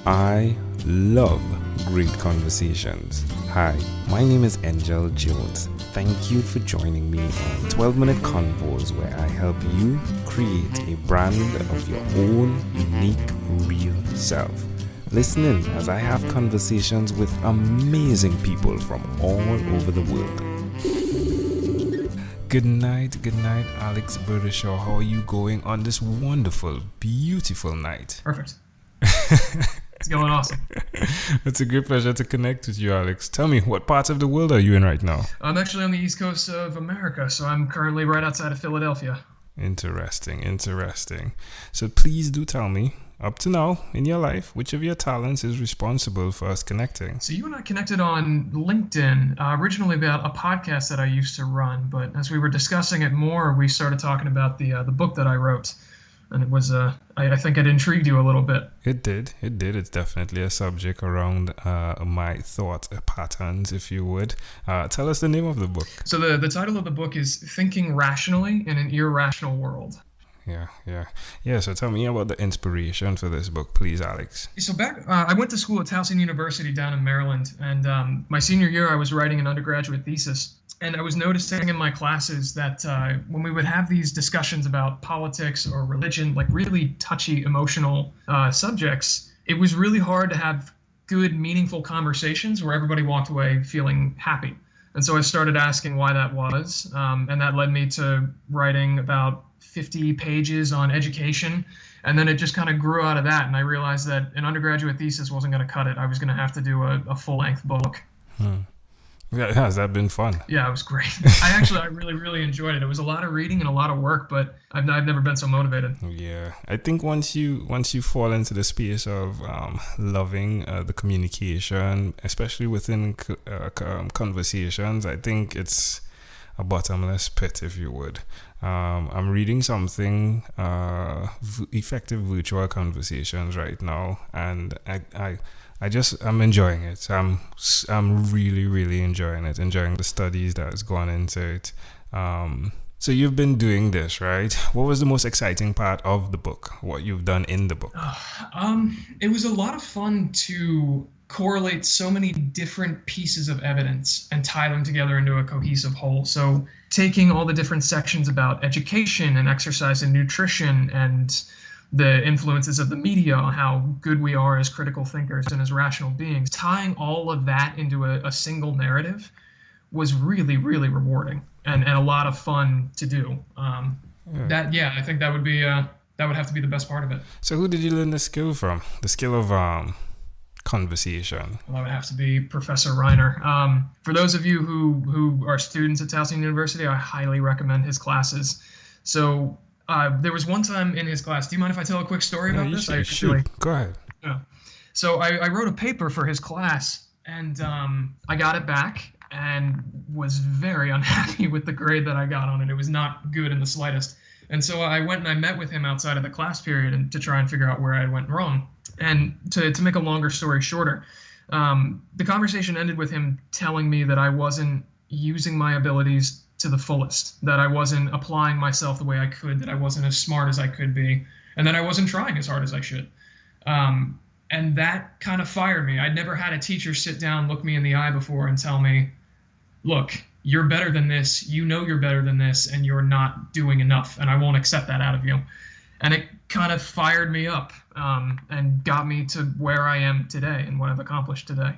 I love great conversations. Hi, my name is Angel Jones. Thank you for joining me on 12-minute convos where I help you create a brand of your own unique, real self. Listen in as I have conversations with amazing people from all over the world. Good night, Alex Burdeshaw. How are you going on this wonderful, beautiful night? Perfect. It's going awesome. It's a great pleasure to connect with you, Alex. Tell me, what part of the world are you in right now? I'm actually on the East Coast of America, so I'm currently right outside of Philadelphia. Interesting. So please do tell me, up to now in your life, which of your talents is responsible for us connecting? So you and I connected on LinkedIn, originally about a podcast that I used to run, but as we were discussing it more, we started talking about the book that I wrote. And it was, I think it intrigued you a little bit. It did. It's definitely a subject around my thought patterns, if you would. Tell us the name of the book. So the title of the book is Thinking Rationally in an Irrational World. Yeah, so tell me about the inspiration for this book, please, Alex. So I went to school at Towson University down in Maryland. And my senior year, I was writing an undergraduate thesis. And I was noticing in my classes that when we would have these discussions about politics or religion, like really touchy, emotional subjects, it was really hard to have good, meaningful conversations where everybody walked away feeling happy. And so I started asking why that was. And that led me to writing about 50 pages on education. And then it just kind of grew out of that. And I realized that an undergraduate thesis wasn't going to cut it. I was going to have to do a full-length book. Yeah, has that been fun? Yeah, it was great. I really, really enjoyed it. It was a lot of reading and a lot of work, but I've never been so motivated. Yeah, I think once you fall into the space of loving the communication, especially within conversations, I think it's a bottomless pit, if you would. I'm reading something, effective virtual conversations right now, and I'm enjoying it. I'm really, really enjoying it, enjoying the studies that has gone into it. So you've been doing this, right? What was the most exciting part of the book? What you've done in the book? It was a lot of fun to correlate so many different pieces of evidence and tie them together into a cohesive whole. So taking all the different sections about education and exercise and nutrition and the influences of the media, how good we are as critical thinkers and as rational beings, tying all of that into a single narrative was really, really rewarding and a lot of fun to do. I think that would have to be the best part of it. So who did you learn the skill from? The skill of conversation? Well, that would have to be Professor Reiner. For those of you who are students at Towson University, I highly recommend his classes. So there was one time in his class. Do you mind if I tell a quick story about this? Sure. Go ahead. Yeah. So I wrote a paper for his class, and I got it back and was very unhappy with the grade that I got on it. It was not good in the slightest. And so I went and I met with him outside of the class period and to try and figure out where I went wrong. And to make a longer story shorter, the conversation ended with him telling me that I wasn't using my abilities to the fullest, that I wasn't applying myself the way I could, that I wasn't as smart as I could be, and that I wasn't trying as hard as I should. And that kind of fired me. I'd never had a teacher sit down, look me in the eye before and tell me, look, you're better than this, you know you're better than this, and you're not doing enough, and I won't accept that out of you. And it kind of fired me up and got me to where I am today and what I've accomplished today.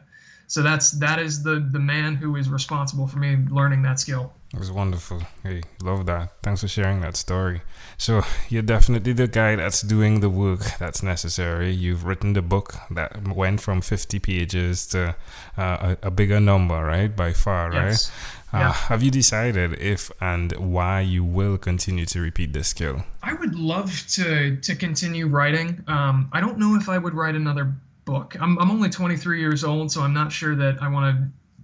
So that is the man who is responsible for me learning that skill. It was wonderful. Hey, love that. Thanks for sharing that story. So you're definitely the guy that's doing the work that's necessary. You've written the book that went from 50 pages to a bigger number, right? By far, yes. Right? Yeah. Have you decided if and why you will continue to repeat this skill? I would love to continue writing. I don't know if I would write another book. I'm only 23 years old, so I'm not sure that I want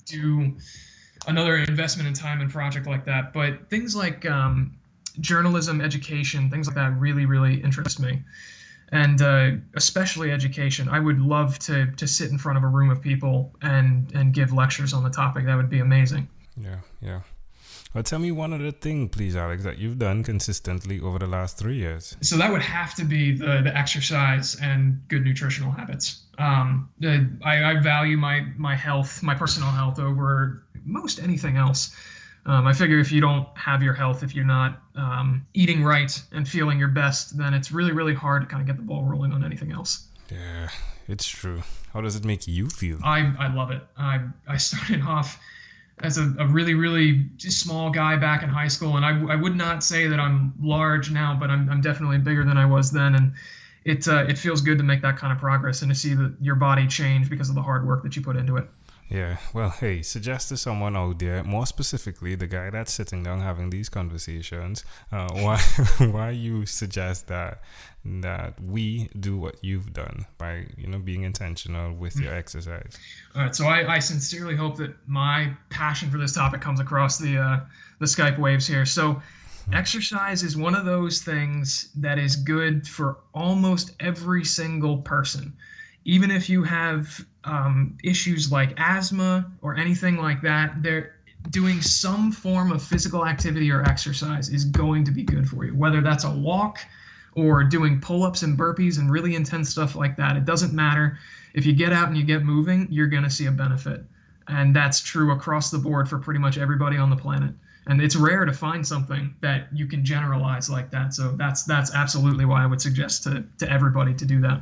to do another investment in time and project like that. But things like journalism, education, things like that really, really interest me. And especially education. I would love to sit in front of a room of people and give lectures on the topic. That would be amazing. Yeah. Well, tell me one other thing, please, Alex, that you've done consistently over the last 3 years. So that would have to be the exercise and good nutritional habits. I value my health, my personal health, over most anything else. I figure if you don't have your health, if you're not eating right and feeling your best, then it's really, really hard to kind of get the ball rolling on anything else. Yeah, it's true. How does it make you feel? I love it. I started off as a really, really small guy back in high school, and I would not say that I'm large now, but I'm definitely bigger than I was then, and it feels good to make that kind of progress and to see that your body change because of the hard work that you put into it. Yeah, well, hey, suggest to someone out there, more specifically the guy that's sitting down having these conversations, why you suggest that we do what you've done by, being intentional with your exercise. All right, so I sincerely hope that my passion for this topic comes across the Skype waves here. So exercise is one of those things that is good for almost every single person. Even if you have issues like asthma or anything like that, doing some form of physical activity or exercise is going to be good for you. Whether that's a walk or doing pull-ups and burpees and really intense stuff like that, it doesn't matter. If you get out and you get moving, you're going to see a benefit. And that's true across the board for pretty much everybody on the planet. And it's rare to find something that you can generalize like that. So that's absolutely why I would suggest to everybody to do that.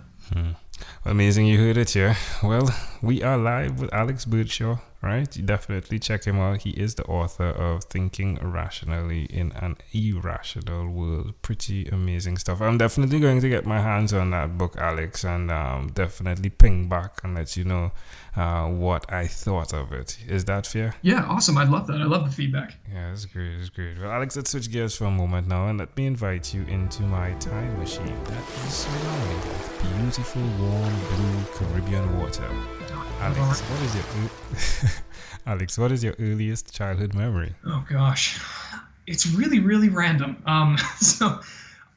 Amazing you heard it here. Well, we are live with Alex Burdeshaw, right? You definitely check him out. He is the author of Thinking Rationally in an Irrational World. Pretty amazing stuff. I'm definitely going to get my hands on that book, Alex, and definitely ping back and let you know what I thought of it. Is that fair? Yeah, awesome. I love that. I love the feedback. Yeah, it's great. It's great. Well, Alex, let's switch gears for a moment now and let me invite you into my time machine that is surrounded with beautiful, warm, blue Caribbean water. Alex, what is your earliest childhood memory? Oh gosh, it's really, really random. So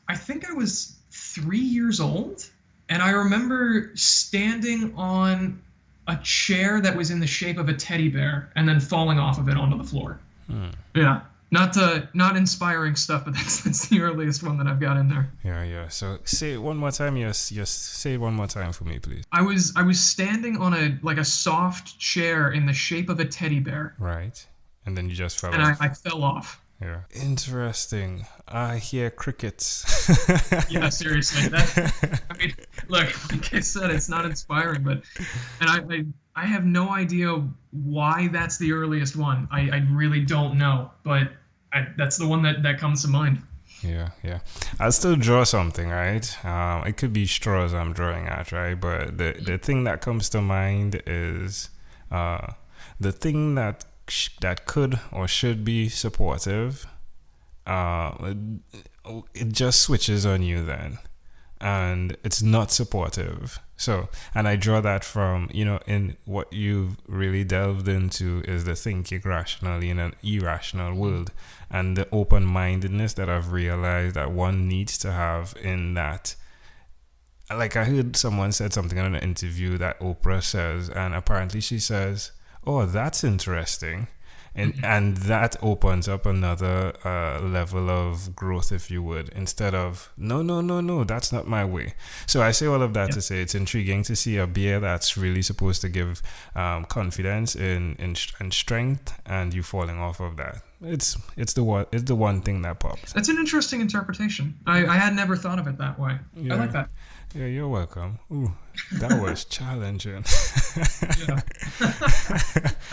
I think I was 3 years old, and I remember standing on a chair that was in the shape of a teddy bear and then falling off of it onto the floor. Yeah. Not inspiring stuff, but that's the earliest one that I've got in there. Yeah. So say it one more time. Yes. Say it one more time for me, please. I was standing on a soft chair in the shape of a teddy bear. Right. And then you just fell off. And I fell off. Yeah. Interesting. I hear crickets. Yeah, seriously. Look, like I said, it's not inspiring, and I have no idea why that's the earliest one. I really don't know, but that's the one that comes to mind. Yeah. I'll still draw something, right? It could be straws I'm drawing at, right? But the thing that comes to mind is the thing that could or should be supportive. It just switches on you then, and it's not supportive. So, and I draw that from, in what you've really delved into is the thinking rationally in an irrational world, and the open-mindedness that I've realized that one needs to have in that. Like I heard someone said something in an interview that Oprah says, and apparently she says, "Oh, that's interesting." And that opens up another level of growth, if you would, instead of, no, that's not my way. So I say all of that to say it's intriguing to see a beer that's really supposed to give confidence and strength, and you falling off of that. It's the one thing that pops. That's an interesting interpretation. I had never thought of it that way. Yeah. I like that. Yeah, you're welcome. Ooh, that was challenging. Yeah.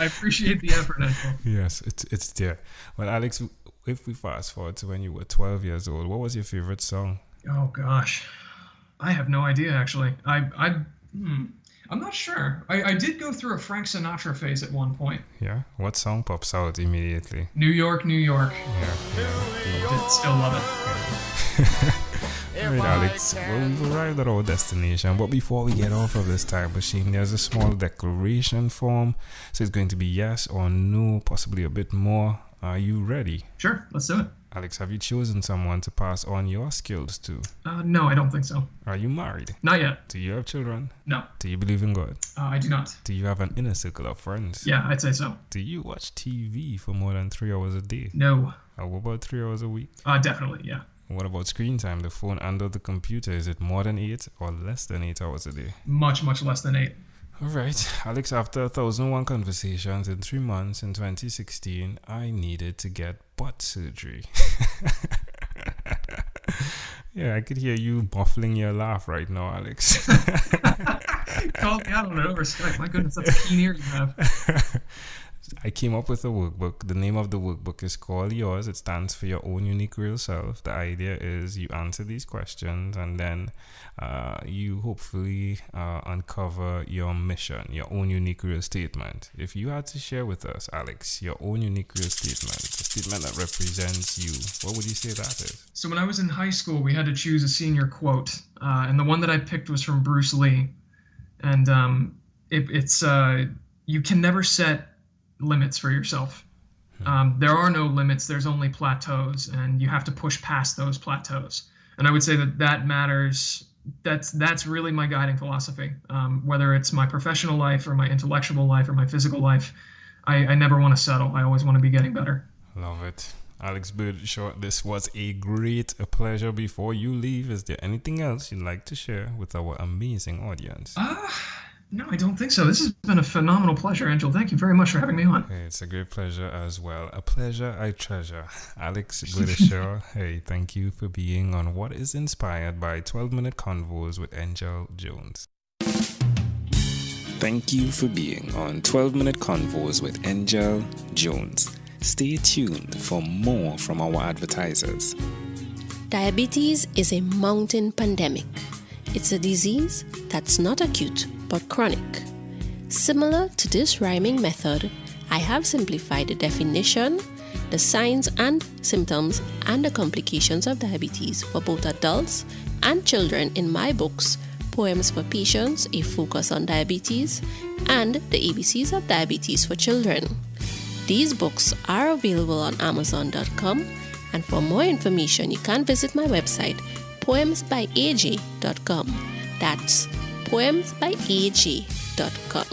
I appreciate the effort, Edward. Yes, it's there. Well, Alex, if we fast forward to when you were 12 years old, what was your favorite song? Oh gosh, I have no idea actually. I'm not sure. I did go through a Frank Sinatra phase at one point. Yeah. What song pops out immediately? New York, New York. Yeah. Still love it. All right, Alex. Well, we've arrived at our destination, but before we get off of this time machine, there's a small declaration form. So it's going to be yes or no, possibly a bit more. Are you ready? Sure, let's do it. Alex, have you chosen someone to pass on your skills to? No, I don't think so. Are you married? Not yet. Do you have children? No. Do you believe in God? I do not. Do you have an inner circle of friends? Yeah, I'd say so. Do you watch TV for more than 3 hours a day? No. What about 3 hours a week? Definitely, yeah. What about screen time, the phone and or the computer? Is it more than 8 or less than 8 hours a day? Much, much less than 8. All right, Alex, after 1,001 conversations in 3 months in 2016, I needed to get butt surgery. Yeah, I could hear you muffling your laugh right now, Alex. Call me out on it over Skype. My goodness, that's a keen ear you have. I came up with a workbook. The name of the workbook is called Yours. It stands for Your Own Unique Real Self. The idea is you answer these questions and then you hopefully uncover your mission, your own unique real statement. If you had to share with us, Alex, your own unique real statement, a statement that represents you, what would you say that is? So when I was in high school, we had to choose a senior quote. And the one that I picked was from Bruce Lee. And it's you can never set limits for yourself. There are no limits, there's only plateaus, and you have to push past those plateaus. And I would say that matters. That's really my guiding philosophy. Whether it's my professional life or my intellectual life or my physical life, I never want to settle. I always want to be getting better. Love it. Alex Burdeshaw, this was a pleasure. Before you leave, is there anything else you'd like to share with our amazing audience? No, I don't think so. This has been a phenomenal pleasure, Angel. Thank you very much for having me on. Hey, it's a great pleasure as well. A pleasure I treasure. Alex Burdeshaw, hey, thank you for being on what is inspired by 12-Minute Convos with Angel Jones. Thank you for being on 12-Minute Convos with Angel Jones. Stay tuned for more from our advertisers. Diabetes is a mountain pandemic. It's a disease that's not acute but chronic. Similar to this rhyming method, I have simplified the definition, the signs and symptoms, and the complications of diabetes for both adults and children in my books, Poems for Patients, A Focus on Diabetes, and The ABCs of Diabetes for Children. These books are available on Amazon.com, and for more information, you can visit my website, poemsbyaj.com. That's poemsbyaj.com.